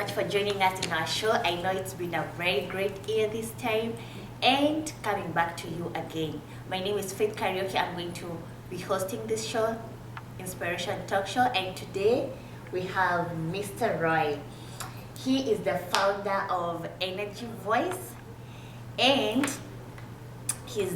much for joining us in our show. I know it's been a very great year this time and coming back to you again. My name is Faith Kariuki. I'm going to be hosting this show, Inspiration Talk Show, and today we have Mr. Roy. He is the founder of Energy Voice, and he's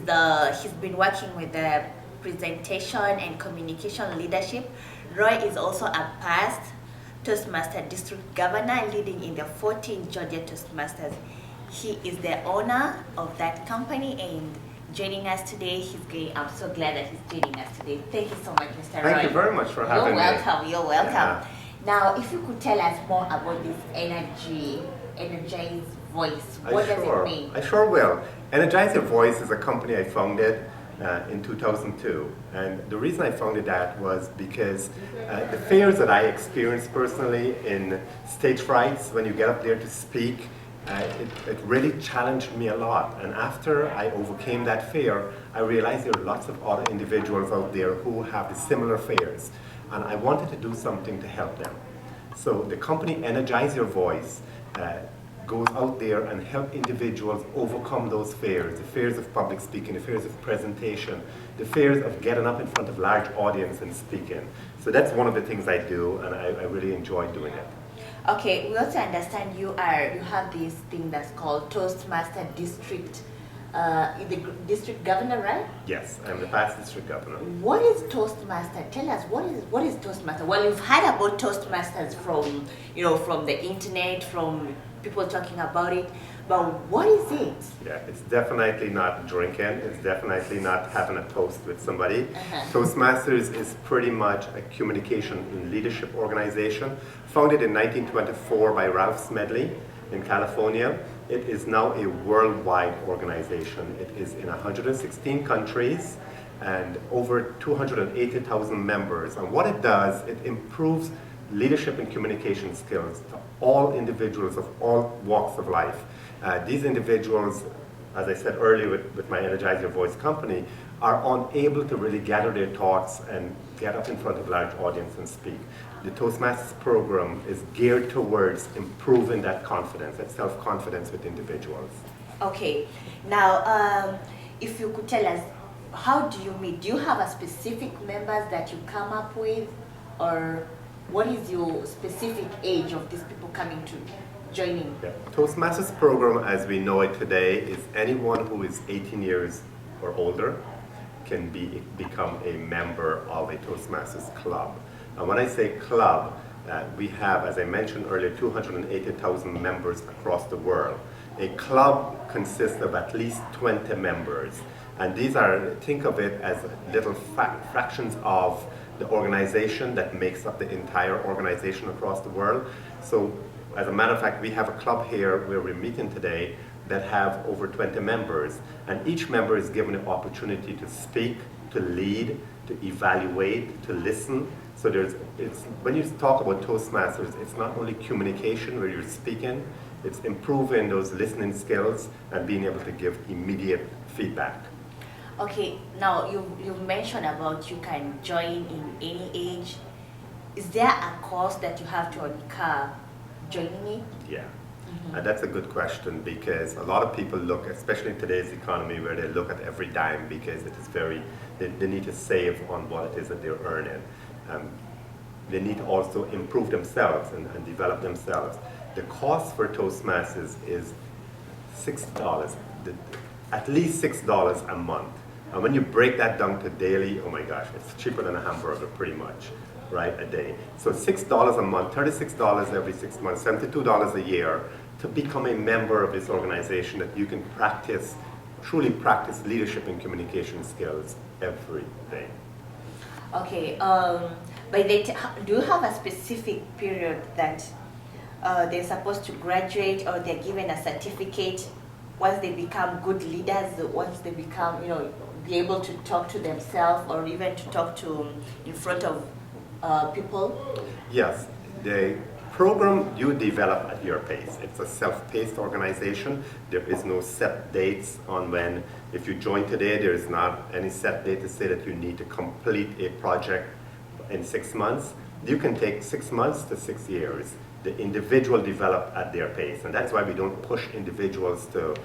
been working with the presentation and communication leadership. Roy is also a past Toastmaster District Governor leading in the 14 Georgia Toastmasters. He is the owner of that company and joining us today. I'm so glad that he's joining us today. Thank you so much, Mr. Roy. Thank you very much for having me. You're welcome. Yeah. Now, if you could tell us more about this Energized Voice, what does it mean? I sure will. Energize Your Voice is a company I founded in 2002, and the reason I founded that was because the fears that I experienced personally in stage frights when you get up there to speak, it really challenged me a lot. And after I overcame that fear, I realized there are lots of other individuals out there who have the similar fears, and I wanted to do something to help them. So the company Energize Your Voice goes out there and help individuals overcome those fears, the fears of public speaking, the fears of presentation, the fears of getting up in front of large audience and speaking. So that's one of the things I do, and I really enjoy doing it. Okay, we also understand you have this thing that's called Toastmaster District, the District Governor, right? Yes, I'm the past District Governor. What is Toastmaster? Tell us, what is Toastmaster? Well, you've heard about Toastmasters from the internet, from people talking about it, but what is it? Yeah, it's definitely not drinking. It's definitely not having a toast with somebody. Toastmasters is pretty much a communication and leadership organization founded in 1924 by Ralph Smedley in California. It is now a worldwide organization. It is in 116 countries and over 280,000 members. And what it does, it improves leadership and communication skills to all individuals of all walks of life. These individuals, as I said earlier with my Energize Your Voice company, are unable to really gather their thoughts and get up in front of a large audience and speak. The Toastmasters program is geared towards improving that confidence, that self-confidence with individuals. Okay, now if you could tell us, how do you meet? Do you have a specific members that you come up with, or what is your specific age of these people coming to joining? Yeah. Toastmasters program, as we know it today, is anyone who is 18 years or older can become a member of a Toastmasters club. And when I say club, we have, as I mentioned earlier, 280,000 members across the world. A club consists of at least 20 members. And these are, think of it as little fractions of the organization that makes up the entire organization across the world. So, as a matter of fact, we have a club here where we're meeting today that have over 20 members, and each member is given an opportunity to speak, to lead, to evaluate, to listen. So when you talk about Toastmasters, it's not only communication where you're speaking, it's improving those listening skills and being able to give immediate feedback. Okay, now you mentioned about you can join in any age. Is there a cost that you have to incur joining it? Yeah, that's a good question, because a lot of people look, especially in today's economy, where they look at every dime because it is they need to save on what it is that they're earning. They need to also improve themselves and develop themselves. The cost for Toastmasters is $6, at least $6 a month. And when you break that down to daily, oh my gosh, it's cheaper than a hamburger pretty much, right, a day. So $6 a month, $36 every 6 months, $72 a year to become a member of this organization that you can truly practice leadership and communication skills every day. Okay, do you have a specific period that they're supposed to graduate, or they're given a certificate once they become good leaders, once they become, be able to talk to themselves or even to talk to in front of people? Yes, the program you develop at your pace. It's a self-paced organization. There is no set dates on when, if you join today, there is not any set date to say that you need to complete a project in 6 months. You can take 6 months to 6 years. the individual develop at their pace. And that's why we don't push individuals to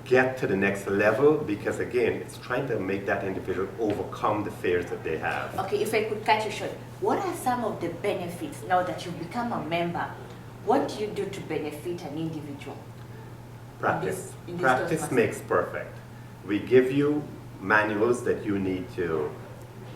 get to the next level, because again, it's trying to make that individual overcome the fears that they have. Okay, if I could cut you short, what are some of the benefits now that you've become a member? What do you do to benefit an individual? Practice. In this Practice makes perfect. We give you manuals that you need to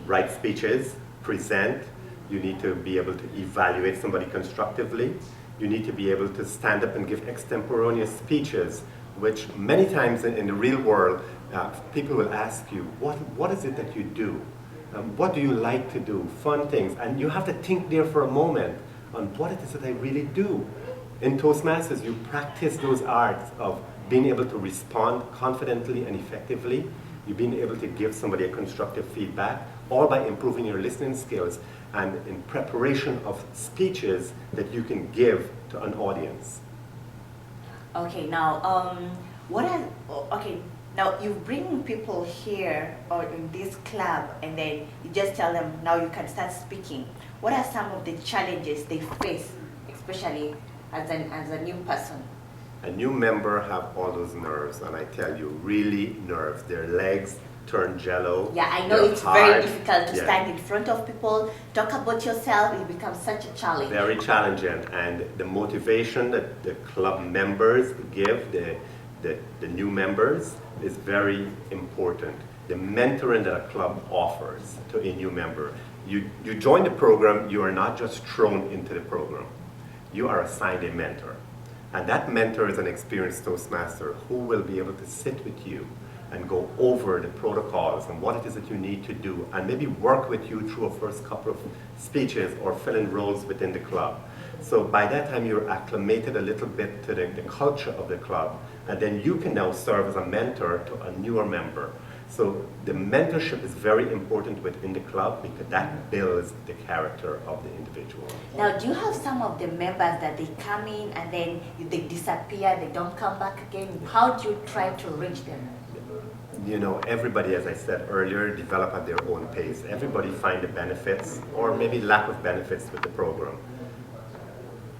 write speeches, present. You need to be able to evaluate somebody constructively. You need to be able to stand up and give extemporaneous speeches, which many times in the real world, people will ask you, what is it that you do? What do you like to do? Fun things. And you have to think there for a moment on what it is that I really do. In Toastmasters, you practice those arts of being able to respond confidently and effectively. You've been able to give somebody a constructive feedback, all by improving your listening skills and in preparation of speeches that you can give to an audience. Okay, now, now you bring people here or in this club and then you just tell them, now you can start speaking. What are some of the challenges they face, especially as a new person? A new member have all those nerves, and I tell you, really nerves. Their legs turn jello. Yeah, I know it's hard. very difficult to stand in front of people, talk about yourself. It becomes such a challenge. Very challenging, and the motivation that the club members give the new members is very important. The mentoring that a club offers to a new member. You join the program, you are not just thrown into the program. You are assigned a mentor. And that mentor is an experienced Toastmaster who will be able to sit with you and go over the protocols and what it is that you need to do, and maybe work with you through a first couple of speeches or fill in roles within the club. So by that time you're acclimated a little bit to the culture of the club, and then you can now serve as a mentor to a newer member. So the mentorship is very important within the club because that builds the character of the individual. Now, do you have some of the members that they come in and then they disappear, they don't come back again? How do you try to reach them? You know, everybody, as I said earlier, develop at their own pace. Everybody find the benefits or maybe lack of benefits with the program.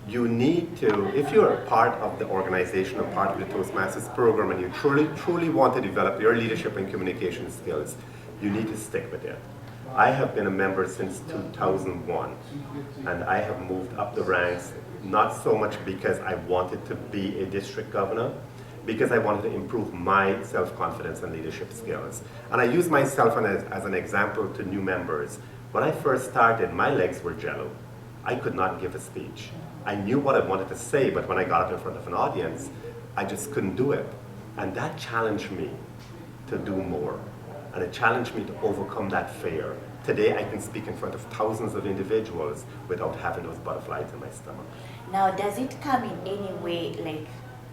You need to, if you're a part of the organization or part of the Toastmasters program and you truly want to develop your leadership and communication skills, you need to stick with it. I have been a member since 2001, and I have moved up the ranks, not so much because I wanted to be a district governor, because I wanted to improve my self-confidence and leadership skills. And I use myself as an example to new members. When I first started, my legs were jello. I could not give a speech. I knew what I wanted to say, but when I got up in front of an audience, I just couldn't do it. And that challenged me to do more. And it challenged me to overcome that fear. Today, I can speak in front of thousands of individuals without having those butterflies in my stomach. Now, does it come in any way, like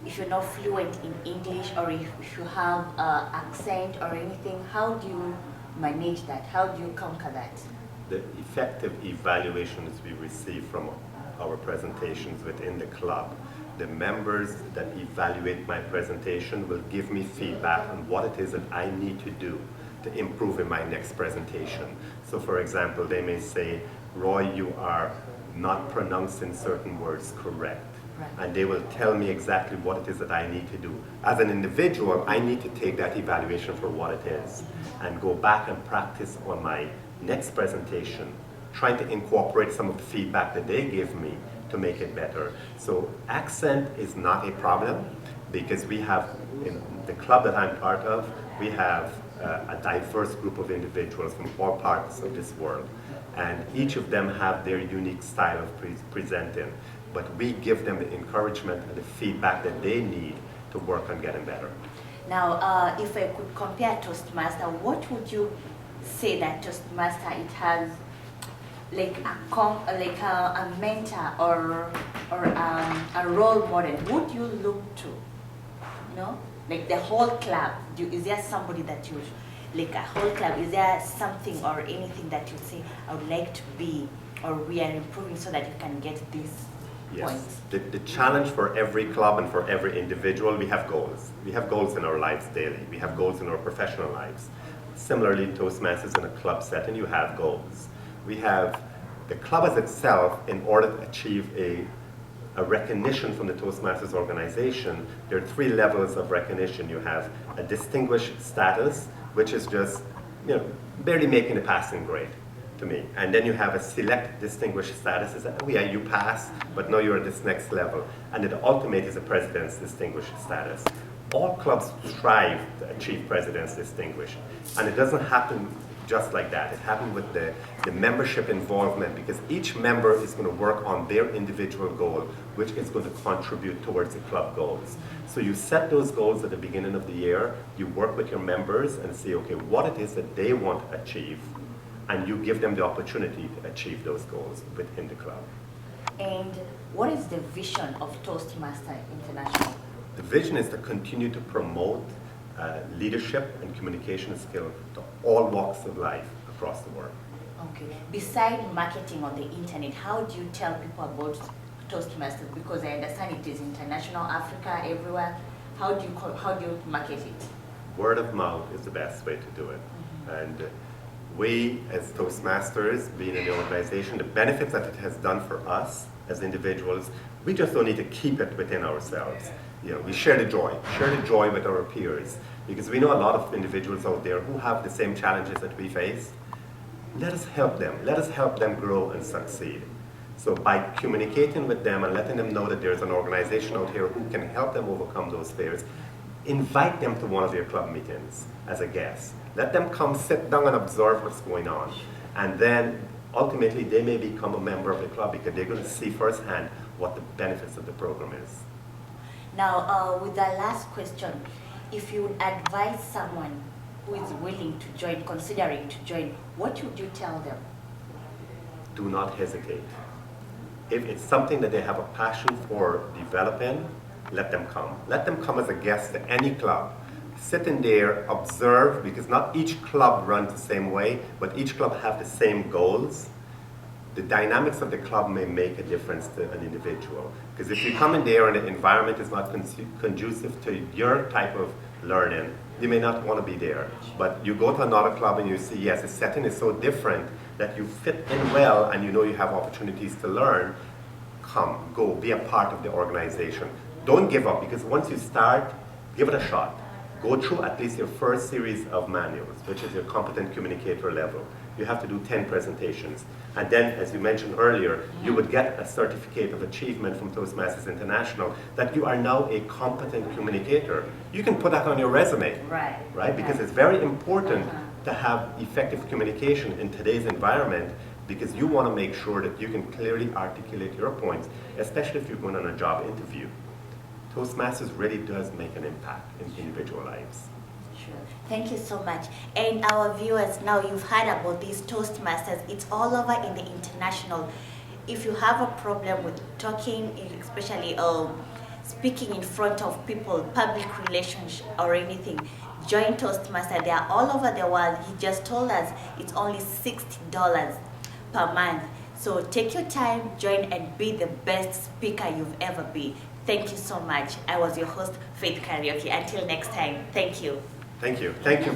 if you're not fluent in English or if you have accent or anything, how do you manage that? How do you conquer that? The effective evaluations we receive from our presentations within the club, the members that evaluate my presentation will give me feedback on what it is that I need to do to improve in my next presentation. So for example, they may say, Roy, you are not pronouncing certain words correct. Right. And they will tell me exactly what it is that I need to do. As an individual, I need to take that evaluation for what it is and go back and practice on my next presentation, trying to incorporate some of the feedback that they give me to make it better. So accent is not a problem because we have, in the club that I'm part of, we have a diverse group of individuals from all parts of this world. And each of them have their unique style of presenting. But we give them the encouragement and the feedback that they need to work on getting better. Now, if I could compare Toastmaster, what would you say that Toastmaster, it has like a mentor or a role model? Would you look to, no? Like the whole club, is there somebody that you, like a whole club, is there something or anything that you say, I would like to be, or we are improving so that you can get this? Yes. The challenge for every club and for every individual, we have goals. We have goals in our lives daily. We have goals in our professional lives. Similarly, Toastmasters in a club setting, you have goals. We have the club as itself, in order to achieve a recognition from the Toastmasters organization, there are 3 levels of recognition. You have a distinguished status, which is just, barely making a passing grade to me. And then you have a select distinguished status, is that, oh yeah, you pass, but now you're at this next level. And the ultimate is a president's distinguished status. All clubs strive to achieve president's distinguished. And it doesn't happen just like that. It happens with the membership involvement, because each member is going to work on their individual goal, which is going to contribute towards the club goals. So you set those goals at the beginning of the year, you work with your members and see, okay, what it is that they want to achieve, and you give them the opportunity to achieve those goals within the club. And what is the vision of Toastmaster International? The vision is to continue to promote leadership and communication skill to all walks of life across the world. Okay. Besides marketing on the internet, how do you tell people about Toastmasters? Because I understand it is international, Africa, everywhere. How do you market it? Word of mouth is the best way to do it. And we, as Toastmasters, being in the organization, the benefits that it has done for us as individuals, we just don't need to keep it within ourselves. We share the joy with our peers, because we know a lot of individuals out there who have the same challenges that we face. Let us help them grow and succeed. So by communicating with them and letting them know that there's an organization out here who can help them overcome those fears, invite them to one of your club meetings as a guest. Let them come sit down and observe what's going on. And then ultimately they may become a member of the club, because they're going to see firsthand what the benefits of the program is. Now, with the last question, if you would advise someone who is willing to join, considering to join, what would you tell them? Do not hesitate. If it's something that they have a passion for developing, let them come. Let them come as a guest to any club. Sit in there, observe, because not each club runs the same way, but each club have the same goals. The dynamics of the club may make a difference to an individual. Because if you come in there and the environment is not conducive to your type of learning, you may not want to be there. But you go to another club and you see, yes, the setting is so different that you fit in well, and you know you have opportunities to learn. Come, go, be a part of the organization. Don't give up, because once you start, give it a shot. Go through at least your first series of manuals, which is your competent communicator level. You have to do 10 presentations. And then, as you mentioned earlier, you would get a certificate of achievement from Toastmasters International that you are now a competent communicator. You can put that on your resume, right? Because it's very important to have effective communication in today's environment, because you want to make sure that you can clearly articulate your points, especially if you're going on a job interview. Toastmasters really does make an impact in individual lives. Sure. Thank you so much. And our viewers, now you've heard about these Toastmasters. It's all over in the international. If you have a problem with talking, especially speaking in front of people, public relations or anything, join Toastmasters. They are all over the world. He just told us it's only $60 per month. So take your time, join, and be the best speaker you've ever been. Thank you so much. I was your host, Faith Kariuki. Until next time, thank you. Thank you. Thank you very much.